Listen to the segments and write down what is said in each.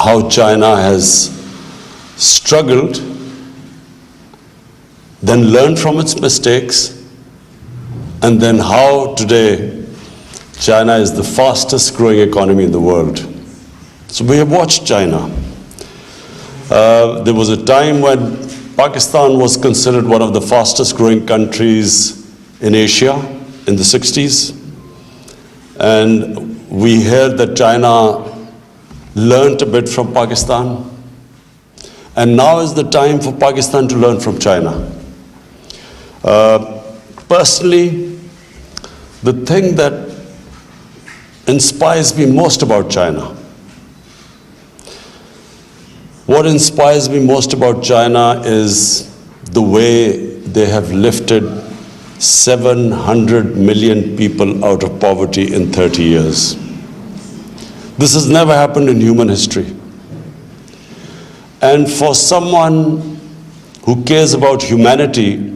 how China has struggled, then learned from its mistakes, and then how today China is the fastest growing economy in the world. So we have watched China. There was a time when Pakistan was considered one of the fastest growing countries in Asia in the 60s. And we heard that China learned a bit from Pakistan. And now is the time for Pakistan to learn from China. Personally, the thing that inspires me most about China, what inspires me most about China is the way they have lifted 700 million people out of poverty in 30 years. This has never happened in human history. And for someone who cares about humanity,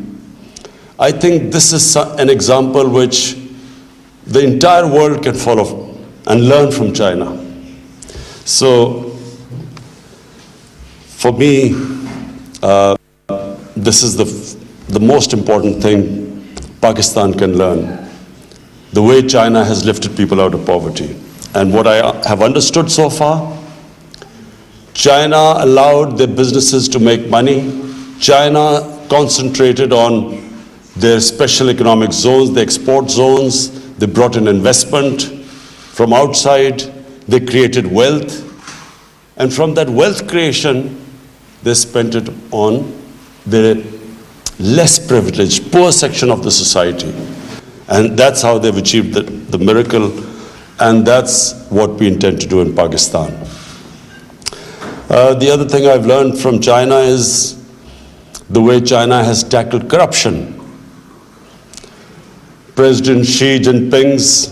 I think this is an example which the entire world can follow and learn from China. So, for me, this is the most important thing Pakistan can learn, the way China has lifted people out of poverty. And what I have understood so far, China allowed their businesses to make money. China concentrated on their special economic zones, the export zones. They brought in investment from outside. They created wealth. And from that wealth creation, they spent it on the less privileged, poor section of the society. And that's how they've achieved the miracle. And that's what we intend to do in Pakistan. The other thing I've learned from China is the way China has tackled corruption. President Xi Jinping's,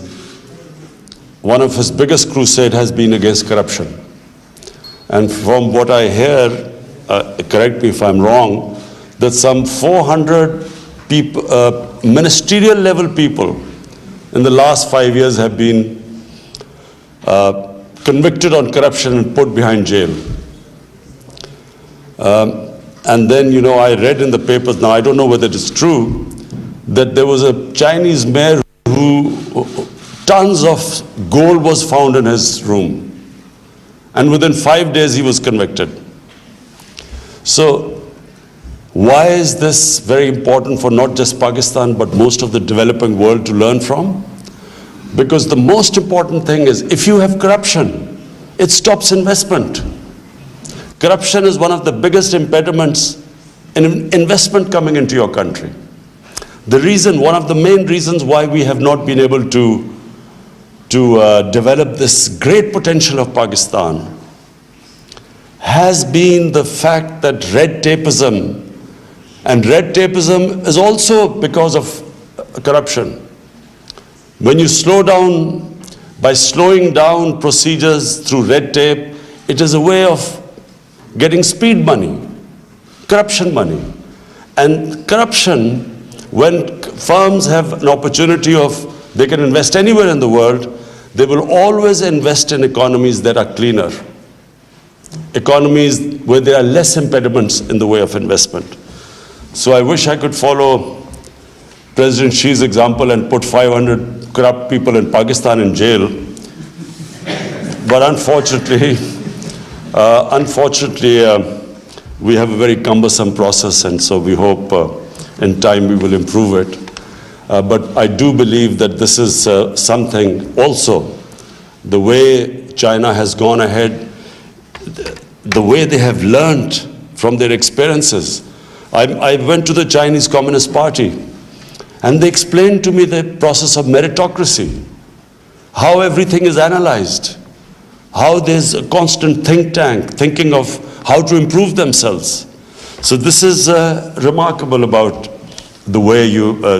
one of his biggest crusade has been against corruption. And from what I hear, correct me if I'm wrong, that some 400 people, ministerial level people in the last 5 years have been convicted on corruption and put behind jail. And then, I read in the papers, now I don't know whether it is true, that there was a Chinese mayor who tons of gold was found in his room. And within 5 days he was convicted. So why is this very important for not just Pakistan, but most of the developing world to learn from? Because the most important thing is, if you have corruption, it stops investment. Corruption is one of the biggest impediments in investment coming into your country. One of the main reasons why we have not been able to develop this great potential of Pakistan has been the fact that red tapeism, and red tapeism is also because of corruption. When you slow down, by slowing down procedures through red tape, it is a way of getting speed money, corruption money. And corruption, when firms have an opportunity they can invest anywhere in the world, they will always invest in economies that are cleaner, economies where there are less impediments in the way of investment. So I wish I could follow President Xi's example and put 500 corrupt people in Pakistan in jail. But unfortunately, we have a very cumbersome process, and so we hope in time we will improve it. But I do believe that this is something also, the way China has gone ahead, the way they have learned from their experiences. I went to the Chinese Communist Party, and they explained to me the process of meritocracy, how everything is analyzed, how there's a constant think tank thinking of how to improve themselves. So this is remarkable about the way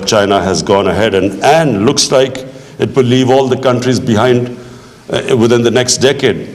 China has gone ahead, and looks like it will leave all the countries behind within the next decade.